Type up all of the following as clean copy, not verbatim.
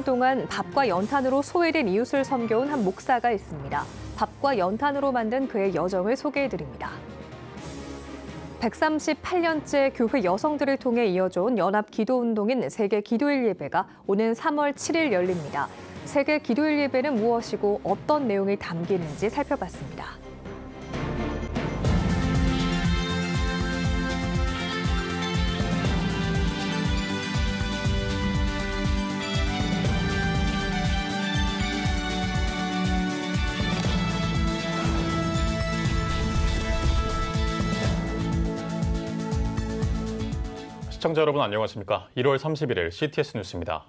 동안 밥과 연탄으로 소외된 이웃을 섬겨온 한 목사가 있습니다. 밥과 연탄으로 만든 그의 여정을 소개해드립니다. 138년째 교회 여성들을 통해 이어져온 연합 기도운동인 세계 기도일 예배가 오는 3월 7일 열립니다. 세계 기도일 예배는 무엇이고 어떤 내용이 담기는지 살펴봤습니다. 시청자 여러분 안녕하십니까? 1월 31일 CTS 뉴스입니다.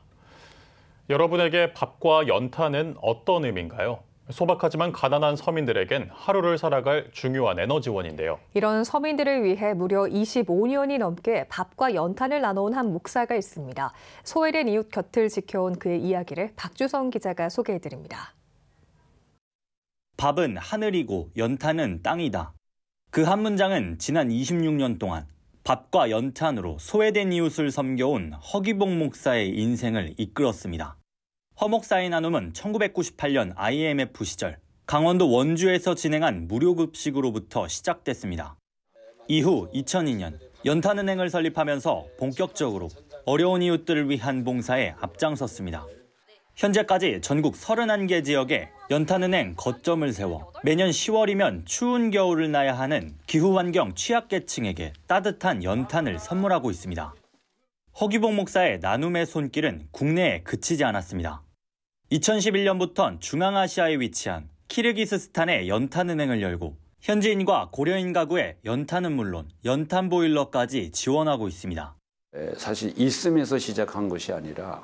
여러분에게 밥과 연탄은 어떤 의미인가요? 소박하지만 가난한 서민들에겐 하루를 살아갈 중요한 에너지원인데요. 이런 서민들을 위해 무려 25년이 넘게 밥과 연탄을 나눠온 한 목사가 있습니다. 소외된 이웃 곁을 지켜온 그의 이야기를 박주성 기자가 소개해드립니다. 밥은 하늘이고 연탄은 땅이다. 그 한 문장은 지난 26년 동안 밥과 연탄으로 소외된 이웃을 섬겨온 허기봉 목사의 인생을 이끌었습니다. 허 목사의 나눔은 1998년 IMF 시절 강원도 원주에서 진행한 무료급식으로부터 시작됐습니다. 이후 2002년 연탄은행을 설립하면서 본격적으로 어려운 이웃들을 위한 봉사에 앞장섰습니다. 현재까지 전국 31개 지역에 연탄은행 거점을 세워 매년 10월이면 추운 겨울을 나야 하는 기후환경 취약계층에게 따뜻한 연탄을 선물하고 있습니다. 허기봉 목사의 나눔의 손길은 국내에 그치지 않았습니다. 2011년부턴 중앙아시아에 위치한 키르기스스탄에 연탄은행을 열고 현지인과 고려인 가구에 연탄은 물론 연탄 보일러까지 지원하고 있습니다. 사실 있으면서 시작한 것이 아니라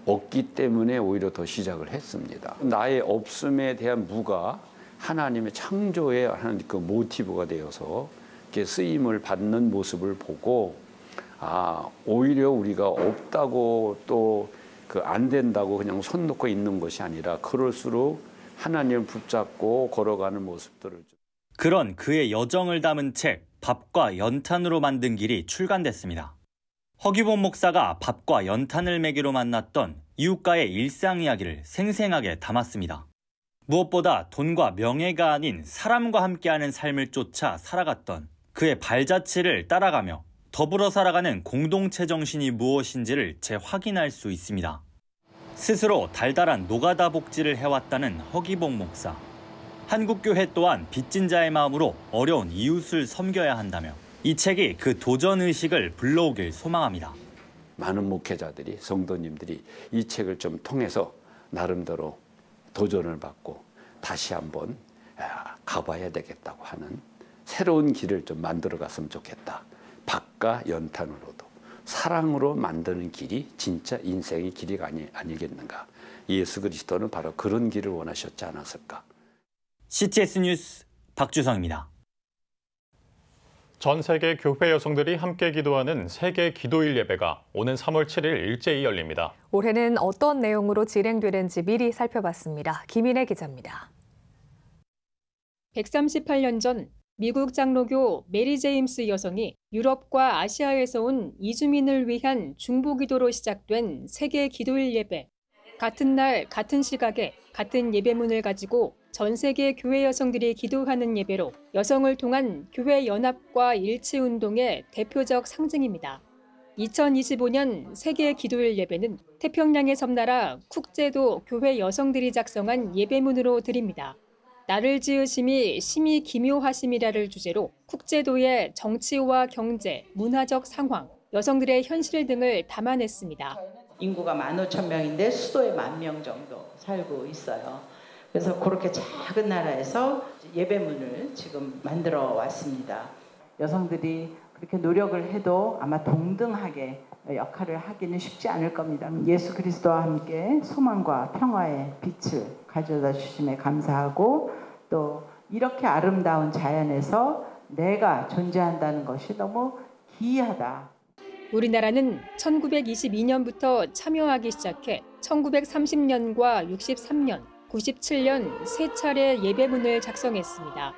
없기 때문에 오히려 더 시작을 했습니다. 나의 없음에 대한 무가 하나님의 창조의 하는 그 모티브가 되어서 이렇게 쓰임을 받는 모습을 보고 오히려 우리가 없다고 또 그 안 된다고 그냥 손 놓고 있는 것이 아니라 그럴수록 하나님을 붙잡고 걸어가는 모습들을 그런 그의 여정을 담은 책 밥과 연탄으로 만든 길이 출간됐습니다. 허기봉 목사가 밥과 연탄을 매개로 만났던 이웃과의 일상 이야기를 생생하게 담았습니다. 무엇보다 돈과 명예가 아닌 사람과 함께하는 삶을 쫓아 살아갔던 그의 발자취를 따라가며 더불어 살아가는 공동체 정신이 무엇인지를 재확인할 수 있습니다. 스스로 달달한 노가다 복지를 해왔다는 허기봉 목사. 한국교회 또한 빚진 자의 마음으로 어려운 이웃을 섬겨야 한다며 이 책이 그 도전의식을 불러오길 소망합니다. 많은 목회자들이, 성도님들이 이 책을 좀 통해서 나름대로 도전을 받고 다시 한번 가봐야 되겠다고 하는 새로운 길을 좀 만들어 갔으면 좋겠다. 밥과 연탄으로도 사랑으로 만드는 길이 진짜 인생의 길이가 아니겠는가. 예수 그리스도는 바로 그런 길을 원하셨지 않았을까. CTS 뉴스 박주성입니다. 전 세계 교회 여성들이 함께 기도하는 세계 기도일 예배가 오는 3월 7일 일제히 열립니다. 올해는 어떤 내용으로 진행되는지 미리 살펴봤습니다. 김인혜 기자입니다. 138년 전 미국 장로교 메리 제임스 여성이 유럽과 아시아에서 온 이주민을 위한 중보기도로 시작된 세계 기도일 예배. 같은 날 같은 시각에 같은 예배문을 가지고 전 세계 교회 여성들이 기도하는 예배로 여성을 통한 교회 연합과 일치운동의 대표적 상징입니다. 2025년 세계 기도일 예배는 태평양의 섬나라 쿡제도 교회 여성들이 작성한 예배문으로 드립니다. 나를 지으심이 심히 기묘하심이라를 주제로 쿡제도의 정치와 경제, 문화적 상황, 여성들의 현실 등을 담아냈습니다. 인구가 15,000명인데 수도에 10,000명 정도 살고 있어요. 그래서 그렇게 작은 나라에서 예배문을 지금 만들어 왔습니다. 여성들이 그렇게 노력을 해도 아마 동등하게 역할을 하기는 쉽지 않을 겁니다. 예수 그리스도와 함께 소망과 평화의 빛을 가져다 주심에 감사하고 또 이렇게 아름다운 자연에서 내가 존재한다는 것이 너무 기이하다. 우리나라는 1922년부터 참여하기 시작해 1930년과 63년, 97년 세 차례 예배문을 작성했습니다.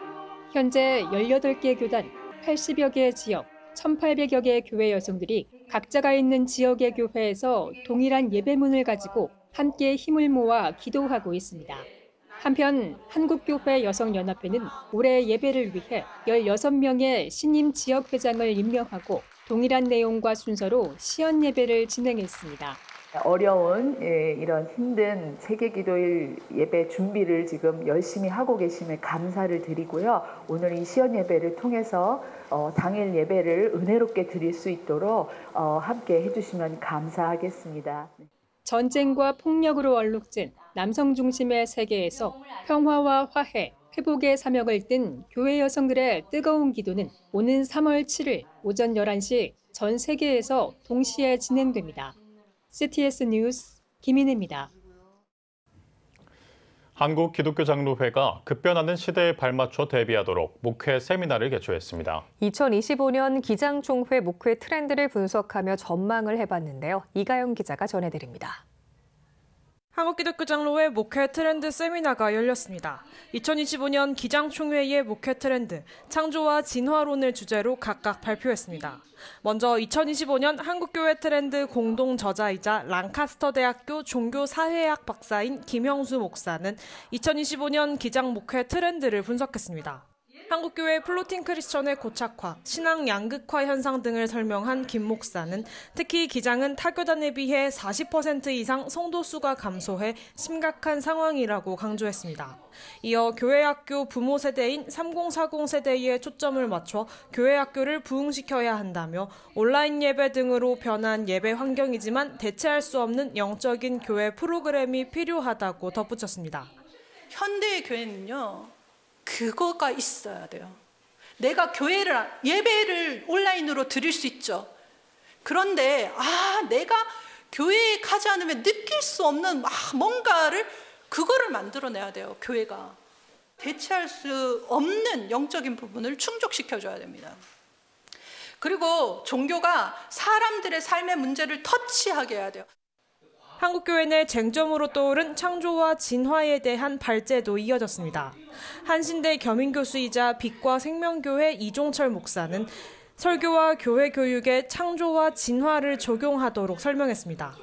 현재 18개 교단, 80여 개 지역, 1,800여 개의 교회 여성들이 각자가 있는 지역의 교회에서 동일한 예배문을 가지고 함께 힘을 모아 기도하고 있습니다. 한편 한국교회 여성연합회는 올해 예배를 위해 16명의 신임 지역회장을 임명하고 동일한 내용과 순서로 시연 예배를 진행했습니다. 어려운 이런 힘든 세계기도일 예배 준비를 지금 열심히 하고 계심에 감사를 드리고요. 오늘 이 시연 예배를 통해서 당일 예배를 은혜롭게 드릴 수 있도록 함께 해주시면 감사하겠습니다. 전쟁과 폭력으로 얼룩진 남성 중심의 세계에서 평화와 화해, 회복의 사명을 띤 교회 여성들의 뜨거운 기도는 오는 3월 7일 오전 11시 전 세계에서 동시에 진행됩니다. CTS 뉴스 김인혜입니다. 한국기독교장로회가 급변하는 시대에 발맞춰 대비하도록 목회 세미나를 개최했습니다. 2025년 기장총회 목회 트렌드를 분석하며 전망을 해봤는데요. 이가영 기자가 전해드립니다. 한국기독교장로회 목회 트렌드 세미나가 열렸습니다. 2025년 기장총회의 목회 트렌드, 창조와 진화론을 주제로 각각 발표했습니다. 먼저 2025년 한국교회 트렌드 공동 저자이자 랑카스터 대학교 종교사회학 박사인 김형수 목사는 2025년 기장 목회 트렌드를 분석했습니다. 한국교회 플로팅 크리스천의 고착화, 신앙 양극화 현상 등을 설명한 김 목사는 특히 기장은 타교단에 비해 40% 이상 성도 수가 감소해 심각한 상황이라고 강조했습니다. 이어 교회학교 부모 세대인 3040 세대에 초점을 맞춰 교회학교를 부흥시켜야 한다며 온라인 예배 등으로 변한 예배 환경이지만 대체할 수 없는 영적인 교회 프로그램이 필요하다고 덧붙였습니다. 현대의 교회는요. 그거가 있어야 돼요. 내가 예배를 온라인으로 드릴 수 있죠. 그런데 내가 교회에 가지 않으면 느낄 수 없는 그거를 만들어내야 돼요. 교회가. 대체할 수 없는 영적인 부분을 충족시켜줘야 됩니다. 그리고 종교가 사람들의 삶의 문제를 터치하게 해야 돼요. 한국교회 내 쟁점으로 떠오른 창조와 진화에 대한 발제도 이어졌습니다. 한신대 겸임교수이자 빛과 생명교회 이종철 목사는 설교와 교회 교육에 창조와 진화를 적용하도록 설명했습니다.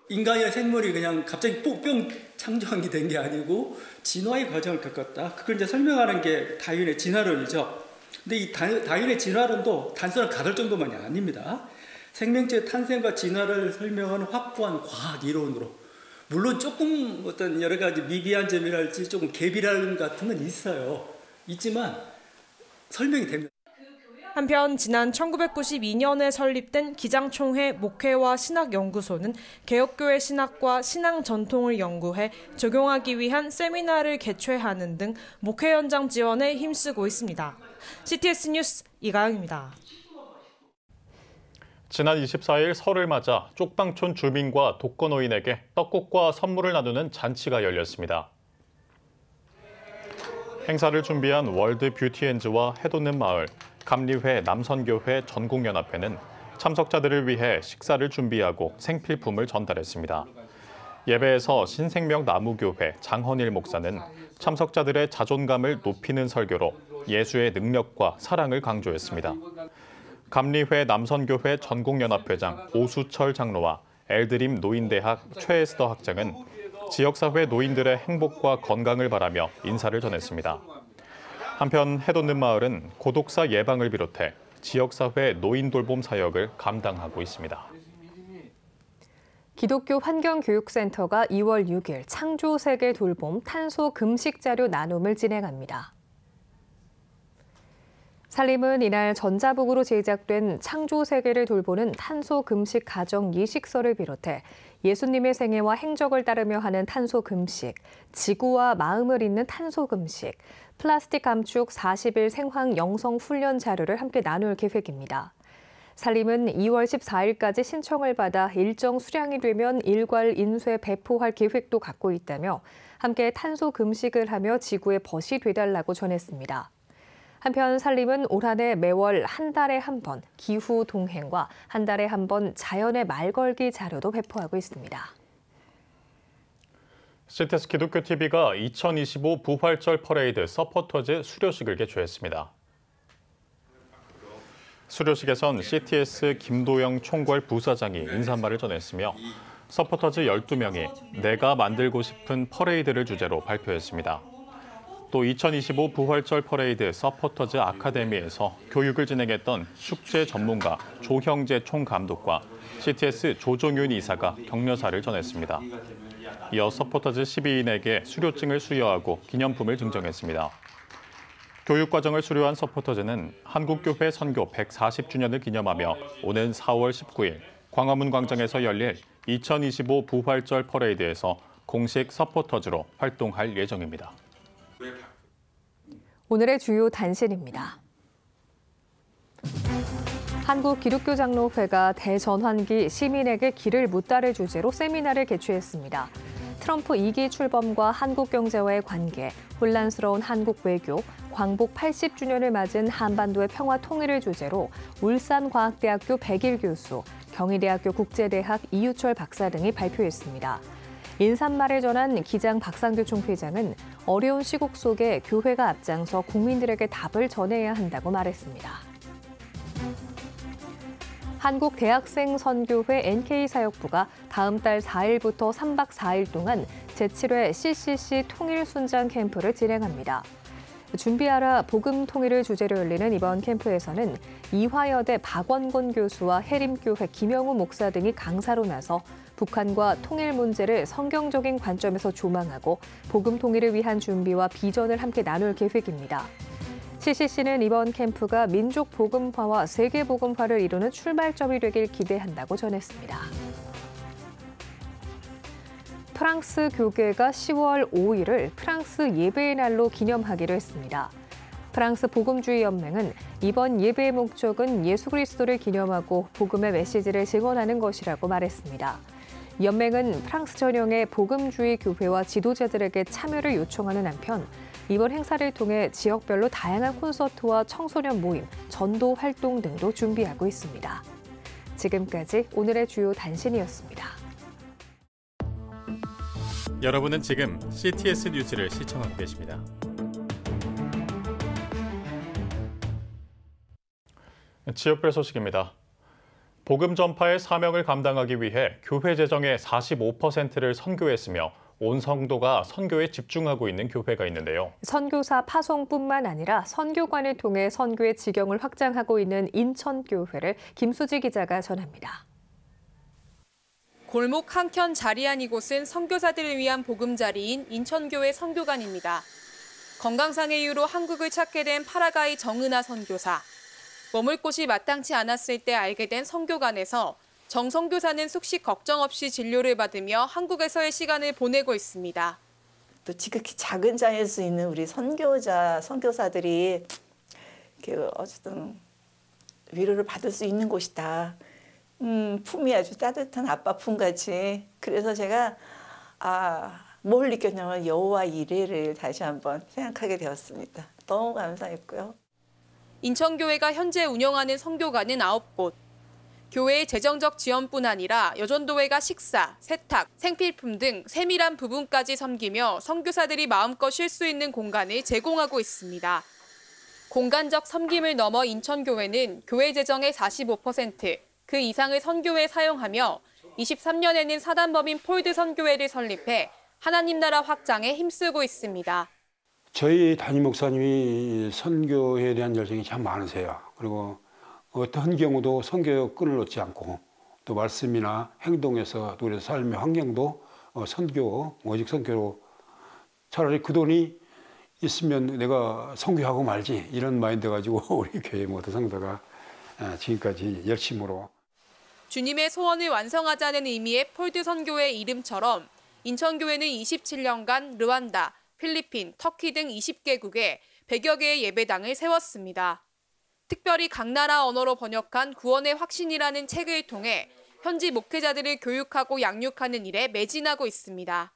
인간의 생물이 그냥 갑자기 뿅 창조한 게 된 게 아니고 진화의 과정을 겪었다. 그걸 이제 설명하는 게 다윈의 진화론이죠. 근데 이 다윈의 진화론도 단순한 가설 정도만이 아닙니다. 생명체의 탄생과 진화를 설명하는 확고한 과학 이론으로, 물론 조금 어떤 여러 가지 미비한 점이랄지 조금 개비랄 같은 건 있지만 설명이 됩니다. 한편 지난 1992년에 설립된 기장총회 목회와 신학연구소는 개혁교회 신학과 신앙 전통을 연구해 적용하기 위한 세미나를 개최하는 등 목회 현장 지원에 힘쓰고 있습니다. CTS 뉴스 이가영입니다. 지난 24일 설을 맞아 쪽방촌 주민과 독거노인에게 떡국과 선물을 나누는 잔치가 열렸습니다. 행사를 준비한 월드 뷰티엔즈와 해돋는 마을, 감리회 남선교회 전국연합회는 참석자들을 위해 식사를 준비하고 생필품을 전달했습니다. 예배에서 신생명 나무교회 장헌일 목사는 참석자들의 자존감을 높이는 설교로 예수의 능력과 사랑을 강조했습니다. 감리회 남선교회 전국연합회장 오수철 장로와 엘드림 노인대학 최에스더 학장은 지역사회 노인들의 행복과 건강을 바라며 인사를 전했습니다. 한편 해돋는 마을은 고독사 예방을 비롯해 지역사회 노인 돌봄 사역을 감당하고 있습니다. 기독교 환경교육센터가 2월 6일 창조세계 돌봄 탄소 금식 자료 나눔을 진행합니다. 살림은 이날 전자북으로 제작된 창조세계를 돌보는 탄소 금식 가정 예식서를 비롯해 예수님의 생애와 행적을 따르며 하는 탄소 금식, 지구와 마음을 잇는 탄소 금식, 플라스틱 감축 40일 생황 영성 훈련 자료를 함께 나눌 계획입니다. 살림은 2월 14일까지 신청을 받아 일정 수량이 되면 일괄 인쇄 배포할 계획도 갖고 있다며 함께 탄소 금식을 하며 지구의 벗이 되달라고 전했습니다. 한편 살림은 올 한 해 매월 한 달에 한 번 기후 동행과 한 달에 한 번 자연의 말 걸기 자료도 배포하고 있습니다. CTS 기독교TV가 2025 부활절 퍼레이드 서포터즈 수료식을 개최했습니다. 수료식에선 CTS 김도영 총괄 부사장이 인사말을 전했으며 서포터즈 12명이 내가 만들고 싶은 퍼레이드를 주제로 발표했습니다. 또 2025 부활절 퍼레이드 서포터즈 아카데미에서 교육을 진행했던 축제 전문가 조형재 총감독과 CTS 조종윤 이사가 격려사를 전했습니다. 이어 서포터즈 12인에게 수료증을 수여하고 기념품을 증정했습니다. 교육과정을 수료한 서포터즈는 한국교회 선교 140주년을 기념하며 오는 4월 19일 광화문 광장에서 열릴 2025 부활절 퍼레이드에서 공식 서포터즈로 활동할 예정입니다. 오늘의 주요 단신입니다. 한국기독교장로회가 대전환기 시민에게 길을 묻다를 주제로 세미나를 개최했습니다. 트럼프 2기 출범과 한국경제와의 관계, 혼란스러운 한국 외교, 광복 80주년을 맞은 한반도의 평화 통일을 주제로 울산과학대학교 백일 교수, 경희대학교 국제대학 이유철 박사 등이 발표했습니다. 인사말을 전한 기장 박상규 총회장은 어려운 시국 속에 교회가 앞장서 국민들에게 답을 전해야 한다고 말했습니다. 한국대학생선교회 NK사역부가 다음 달 4일부터 3박 4일 동안 제7회 CCC 통일순장 캠프를 진행합니다. 준비하라 복음 통일을 주제로 열리는 이번 캠프에서는 이화여대 박원곤 교수와 해림교회 김영우 목사 등이 강사로 나서 북한과 통일 문제를 성경적인 관점에서 조망하고 복음 통일을 위한 준비와 비전을 함께 나눌 계획입니다. CCC는 이번 캠프가 민족 복음화와 세계 복음화를 이루는 출발점이 되길 기대한다고 전했습니다. 프랑스 교계가 10월 5일을 프랑스 예배의 날로 기념하기로 했습니다. 프랑스 복음주의 연맹은 이번 예배의 목적은 예수 그리스도를 기념하고 복음의 메시지를 증언하는 것이라고 말했습니다. 연맹은 프랑스 전역의 복음주의 교회와 지도자들에게 참여를 요청하는 한편 이번 행사를 통해 지역별로 다양한 콘서트와 청소년 모임, 전도 활동 등도 준비하고 있습니다. 지금까지 오늘의 주요 단신이었습니다. 여러분은 지금 CTS 뉴스를 시청하고 계십니다. 지역별 소식입니다. 복음 전파의 사명을 감당하기 위해 교회 재정의 45%를 선교했으며 온 성도가 선교에 집중하고 있는 교회가 있는데요. 선교사 파송뿐만 아니라 선교관을 통해 선교의 지경을 확장하고 있는 인천교회를 김수지 기자가 전합니다. 골목 한켠 자리한 이곳은 선교사들을 위한 보금자리인 인천교회 선교관입니다. 건강상의 이유로 한국을 찾게 된 파라가이 정은하 선교사. 머물 곳이 마땅치 않았을 때 알게 된 선교관에서 정 선교사는 숙식 걱정 없이 진료를 받으며 한국에서의 시간을 보내고 있습니다. 또 지극히 작은 자리에서 있는 우리 선교사들이 이렇게 어쨌든 위로를 받을 수 있는 곳이다. 품이 아주 따뜻한 아빠 품같이. 그래서 제가 뭘 느꼈냐면 여호와 이레를 다시 한번 생각하게 되었습니다. 너무 감사했고요. 인천교회가 현재 운영하는 선교관은 9곳. 교회의 재정적 지원뿐 아니라 여전도회가 식사, 세탁, 생필품 등 세밀한 부분까지 섬기며 선교사들이 마음껏 쉴 수 있는 공간을 제공하고 있습니다. 공간적 섬김을 넘어 인천교회는 교회 재정의 45%, 그 이상을 선교에 사용하며 23년에는 사단법인 폴드 선교회를 설립해 하나님 나라 확장에 힘쓰고 있습니다. 저희 담임 목사님이 선교에 대한 열정이 참 많으세요. 그리고 어떤 경우도 선교의 끈을 놓지 않고 또 말씀이나 행동에서 또 우리 삶의 환경도 오직 선교로 차라리 그 돈이 있으면 내가 선교하고 말지 이런 마인드 가지고 우리 교회 모든 성도가 지금까지 열심으로 주님의 소원을 완성하자는 의미의 폴드 선교회 이름처럼 인천교회는 27년간 르완다, 필리핀, 터키 등 20개국에 100여 개의 예배당을 세웠습니다. 특별히 각 나라 언어로 번역한 구원의 확신이라는 책을 통해 현지 목회자들을 교육하고 양육하는 일에 매진하고 있습니다.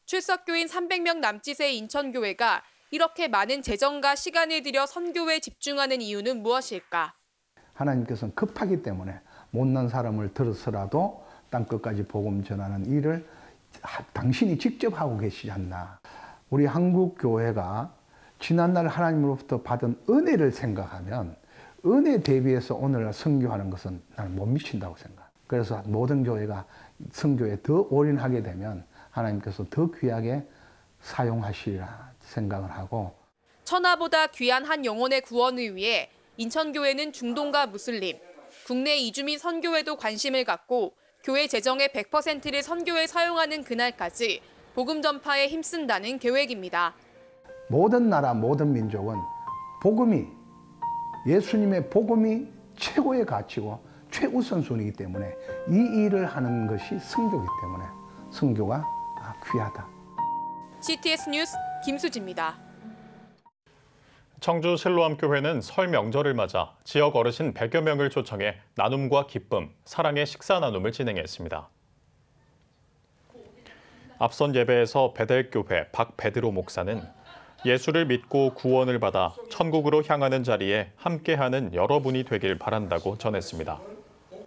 출석교인 300명 남짓의 인천교회가 이렇게 많은 재정과 시간을 들여 선교에 집중하는 이유는 무엇일까? 하나님께서는 급하기 때문에 못난 사람을 들어서라도 땅끝까지 복음 전하는 일을 당신이 직접 하고 계시지 않나. 우리 한국교회가 지난날 하나님으로부터 받은 은혜를 생각하면 은혜 대비해서 오늘날 선교하는 것은 나는 못 미친다고 생각합니다. 그래서 모든 교회가 선교에 더 올인하게 되면 하나님께서 더 귀하게 사용하시리라 생각을 하고, 천하보다 귀한 한 영혼의 구원을 위해 인천교회는 중동과 무슬림, 국내 이주민 선교에도 관심을 갖고 교회 재정의 100%를 선교에 사용하는 그날까지 복음 전파에 힘쓴다는 계획입니다. 모든 나라, 모든 민족은 복음이, 예수님의 복음이 최고의 가치고 최우선순위이기 때문에 이 일을 하는 것이 선교이기 때문에 선교가 귀하다. CTS 뉴스 김수지입니다. 청주 실로암교회는 설 명절을 맞아 지역 어르신 100여 명을 초청해 나눔과 기쁨, 사랑의 식사 나눔을 진행했습니다. 앞선 예배에서 베델교회 박베드로 목사는 예수를 믿고 구원을 받아 천국으로 향하는 자리에 함께하는 여러분이 되길 바란다고 전했습니다.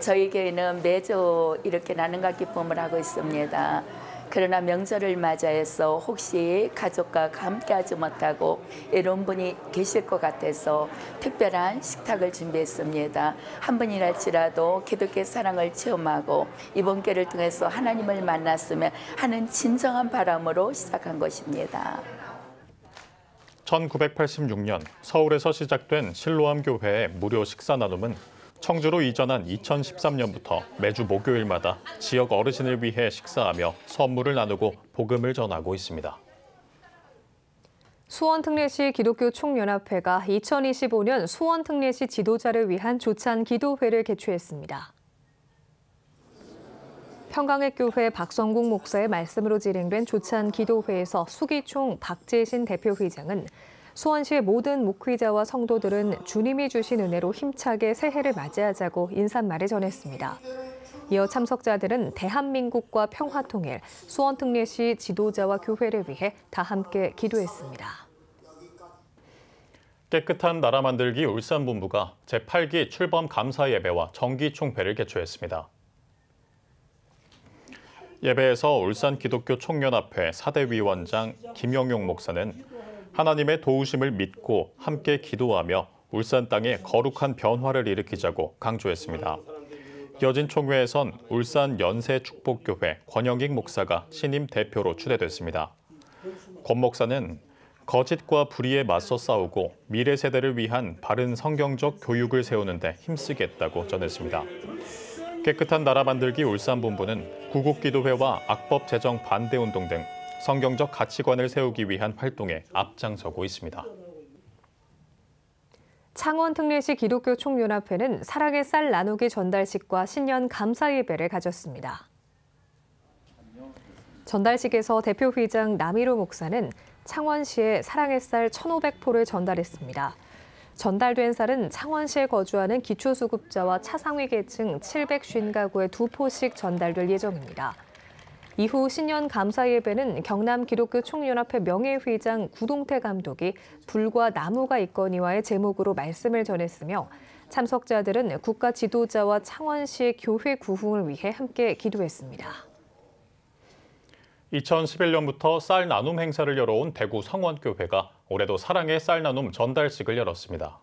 저희 교회는 매주 이렇게 나눔과 기쁨을 하고 있습니다. 그러나 명절을 맞이해서 혹시 가족과 함께하지 못하고 이런 분이 계실 것 같아서 특별한 식탁을 준비했습니다. 한 분이랄지라도 기독교의 사랑을 체험하고 이번 기회를 통해서 하나님을 만났으면 하는 진정한 바람으로 시작한 것입니다. 1986년 서울에서 시작된 실로암 교회의 무료 식사 나눔은 청주로 이전한 2013년부터 매주 목요일마다 지역 어르신을 위해 식사하며 선물을 나누고 복음을 전하고 있습니다. 수원특례시 기독교 총연합회가 2025년 수원특례시 지도자를 위한 조찬 기도회를 개최했습니다. 평강의교회 박성국 목사의 말씀으로 진행된 조찬 기도회에서 수기총 박재신 대표회장은 수원시의 모든 목회자와 성도들은 주님이 주신 은혜로 힘차게 새해를 맞이하자고 인사말을 전했습니다. 이어 참석자들은 대한민국과 평화통일, 수원특례시 지도자와 교회를 위해 다 함께 기도했습니다. 깨끗한 나라 만들기 울산본부가 제8기 출범 감사 예배와 정기 총회를 개최했습니다. 예배에서 울산 기독교 총연합회 사대위원장 김영용 목사는 하나님의 도우심을 믿고 함께 기도하며 울산 땅에 거룩한 변화를 일으키자고 강조했습니다. 이어진 총회에선 울산 연세축복교회 권영익 목사가 신임 대표로 추대됐습니다. 권 목사는 거짓과 불의에 맞서 싸우고 미래 세대를 위한 바른 성경적 교육을 세우는 데 힘쓰겠다고 전했습니다. 깨끗한 나라 만들기 울산본부는 구국기도회와 악법 제정 반대운동 등 성경적 가치관을 세우기 위한 활동에 앞장서고 있습니다. 창원특례시 기독교 총연합회는 사랑의 쌀 나누기 전달식과 신년 감사 예배를 가졌습니다. 전달식에서 대표회장 남일호 목사는 창원시에 사랑의 쌀 1,500포를 전달했습니다. 전달된 쌀은 창원시에 거주하는 기초수급자와 차상위 계층 750가구에 2포씩 전달될 예정입니다. 이후 신년 감사 예배는 경남 기독교 총연합회 명예회장 구동태 감독이 불과 나무가 있거니와의 제목으로 말씀을 전했으며 참석자들은 국가 지도자와 창원시의 교회 구흥을 위해 함께 기도했습니다. 2011년부터 쌀 나눔 행사를 열어온 대구 성원교회가 올해도 사랑의 쌀 나눔 전달식을 열었습니다.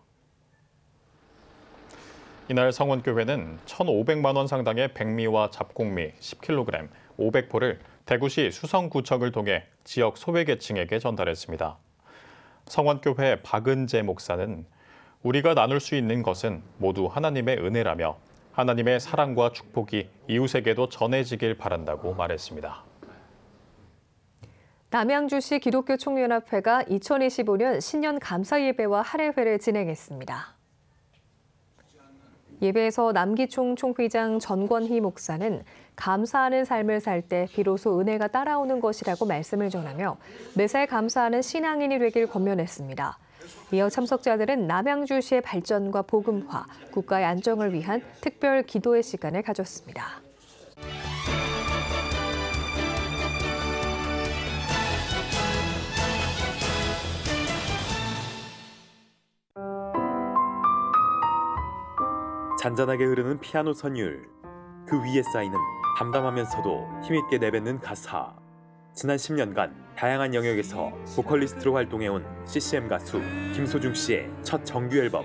이날 성원교회는 1,500만 원 상당의 백미와 잡곡미 10kg, 500포를 대구시 수성구청을 통해 지역 소외계층에게 전달했습니다. 성원교회 박은재 목사는 우리가 나눌 수 있는 것은 모두 하나님의 은혜라며 하나님의 사랑과 축복이 이웃에게도 전해지길 바란다고 말했습니다. 남양주시 기독교 총연합회가 2025년 신년 감사 예배와 할애회를 진행했습니다. 예배에서 남기총 총회장 전권희 목사는 감사하는 삶을 살 때 비로소 은혜가 따라오는 것이라고 말씀을 전하며 매살 감사하는 신앙인이 되길 권면했습니다. 이어 참석자들은 남양주시의 발전과 복음화, 국가의 안정을 위한 특별 기도의 시간을 가졌습니다. 잔잔하게 흐르는 피아노 선율, 그 위에 쌓이는 담담하면서도 힘있게 내뱉는 가사. 지난 10년간 다양한 영역에서 보컬리스트로 활동해온 CCM 가수 김소중 씨의 첫 정규 앨범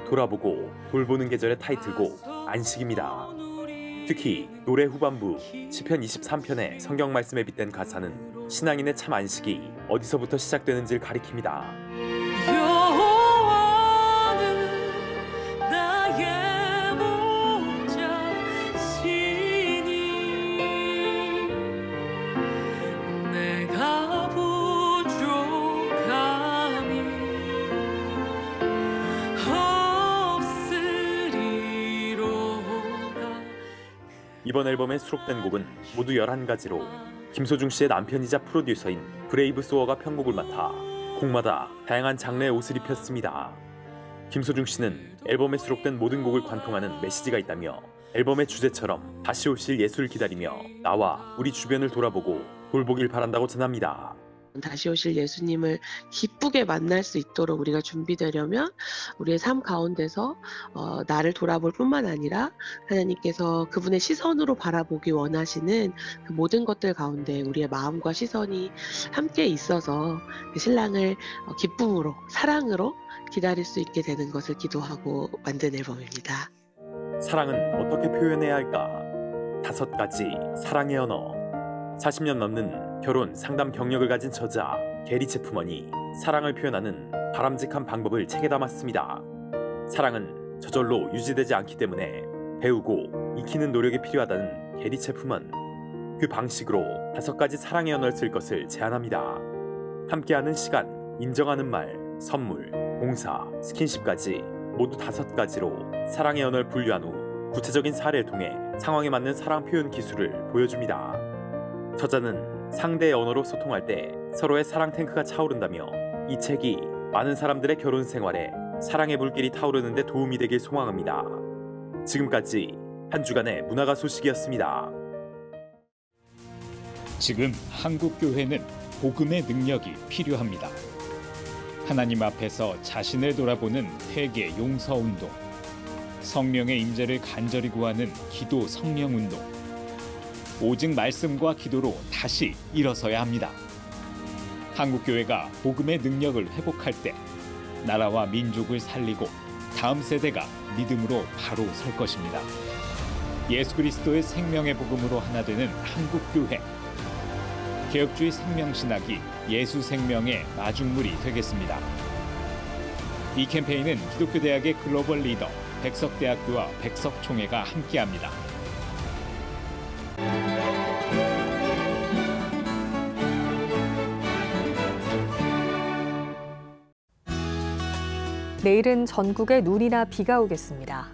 돌아보고 돌보는 계절의 타이틀곡 안식입니다. 특히 노래 후반부 시편 23편의 성경 말씀에 빗댄 가사는 신앙인의 참 안식이 어디서부터 시작되는지를 가리킵니다. 이번 앨범에 수록된 곡은 모두 11가지로 김소중 씨의 남편이자 프로듀서인 브레이브 소어가 편곡을 맡아 곡마다 다양한 장르의 옷을 입혔습니다. 김소중 씨는 앨범에 수록된 모든 곡을 관통하는 메시지가 있다며 앨범의 주제처럼 다시 오실 예수를 기다리며 나와 우리 주변을 돌아보고 돌보길 바란다고 전합니다. 다시 오실 예수님을 기쁘게 만날 수 있도록 우리가 준비되려면 우리의 삶 가운데서 나를 돌아볼 뿐만 아니라 하나님께서 그분의 시선으로 바라보기 원하시는 그 모든 것들 가운데 우리의 마음과 시선이 함께 있어서 그 신랑을 기쁨으로 사랑으로 기다릴 수 있게 되는 것을 기도하고 만든 앨범입니다. 사랑은 어떻게 표현해야 할까? 5가지 사랑의 언어. 40년 넘는 결혼 상담 경력을 가진 저자 게리 체프먼이 사랑을 표현하는 바람직한 방법을 책에 담았습니다. 사랑은 저절로 유지되지 않기 때문에 배우고 익히는 노력이 필요하다는 게리 체프먼. 그 방식으로 5가지 사랑의 언어를 쓸 것을 제안합니다. 함께하는 시간, 인정하는 말, 선물, 봉사, 스킨십까지 모두 5가지로 사랑의 언어를 분류한 후 구체적인 사례를 통해 상황에 맞는 사랑 표현 기술을 보여줍니다. 저자는 상대의 언어로 소통할 때 서로의 사랑 탱크가 차오른다며 이 책이 많은 사람들의 결혼 생활에 사랑의 불길이 타오르는 데 도움이 되길 소망합니다. 지금까지 한 주간의 문화가 소식이었습니다. 지금 한국 교회는 복음의 능력이 필요합니다. 하나님 앞에서 자신을 돌아보는 회개 용서 운동, 성령의 임재를 간절히 구하는 기도 성령 운동, 오직 말씀과 기도로 다시 일어서야 합니다. 한국교회가 복음의 능력을 회복할 때 나라와 민족을 살리고 다음 세대가 믿음으로 바로 설 것입니다. 예수 그리스도의 생명의 복음으로 하나 되는 한국교회. 개혁주의 생명신학이 예수 생명의 마중물이 되겠습니다. 이 캠페인은 기독교대학의 글로벌 리더 백석대학교와 백석총회가 함께합니다. 내일은 전국에 눈이나 비가 오겠습니다.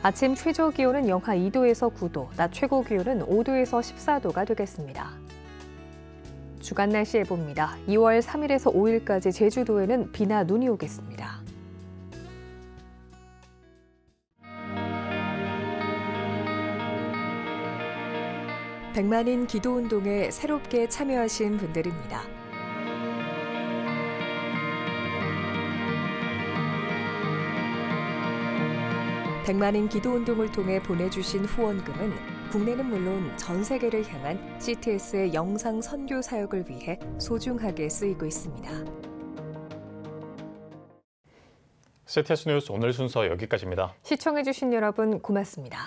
아침 최저 기온은 영하 2도에서 9도, 낮 최고 기온은 5도에서 14도가 되겠습니다. 주간 날씨 예보입니다. 2월 3일에서 5일까지 제주도에는 비나 눈이 오겠습니다. 백만인 기도운동에 새롭게 참여하신 분들입니다. 백만인 기도운동을 통해 보내주신 후원금은 국내는 물론 전 세계를 향한 CTS의 영상 선교 사역을 위해 소중하게 쓰이고 있습니다. CTS 뉴스 오늘 순서 여기까지입니다. 시청해주신 여러분 고맙습니다.